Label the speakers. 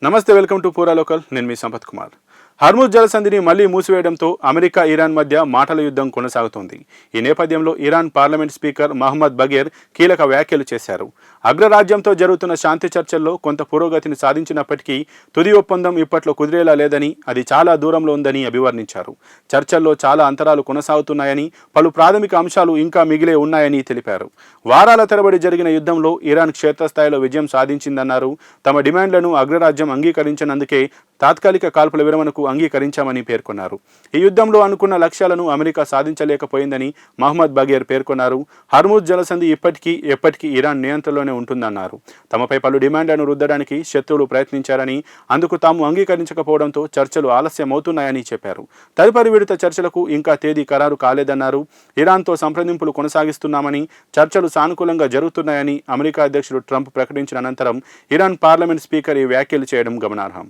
Speaker 1: నమస్తే, welcome to పూరా local. నేను మీ సంపత్ కుమార్. హర్ముజ్ జలసంధిని మళ్లీ మూసివేయడంతో అమెరికా ఇరాన్ మధ్య మాటల యుద్ధం కొనసాగుతోంది. ఈ నేపథ్యంలో ఇరాన్ పార్లమెంట్ స్పీకర్ మహమ్మద్ బగేర్ కీలక వ్యాఖ్యలు చేశారు. అగ్రరాజ్యంతో జరుగుతున్న శాంతి చర్చల్లో కొంత పురోగతిని సాధించినప్పటికీ తుది ఒప్పందం ఇప్పట్లో కుదిరేలా లేదని, అది చాలా దూరంలో ఉందని అభివర్ణించారు. చర్చల్లో చాలా అంతరాలు కొనసాగుతున్నాయని, పలు ప్రాథమిక అంశాలు ఇంకా మిగిలే ఉన్నాయని తెలిపారు. వారాల తరబడి జరిగిన యుద్ధంలో ఇరాన్ క్షేత్రస్థాయిలో విజయం సాధించిందన్నారు. తమ డిమాండ్లను అగ్రరాజ్యం అంగీకరించినందుకే తాత్కాలిక కాల్పుల విరమణకు అంగీకరించామని పేర్కొన్నారు. ఈ యుద్ధంలో అనుకున్న లక్ష్యాలను అమెరికా సాధించలేకపోయిందని మహమ్మద్ బగేర్ పేర్కొన్నారు. హర్ముజ్ జలసంధి ఎప్పటికీ ఇరాన్ నియంత్రణలోనే ఉంటుందన్నారు. తమపై పలు డిమాండ్లను రుద్దడానికి శత్రువులు ప్రయత్నించారని, అందుకు తాము అంగీకరించకపోవడంతో చర్చలు ఆలస్యమవుతున్నాయని చెప్పారు. తదుపరి విడత చర్చలకు ఇంకా తేదీ ఖరారు కాలేదన్నారు. ఇరాన్తో సంప్రదింపులు కొనసాగిస్తున్నామని, చర్చలు సానుకూలంగా జరుగుతున్నాయని అమెరికా అధ్యక్షుడు ట్రంప్ ప్రకటించిన అనంతరం ఇరాన్ పార్లమెంట్ స్పీకర్ ఈ వ్యాఖ్యలు చేయడం గమనార్హం.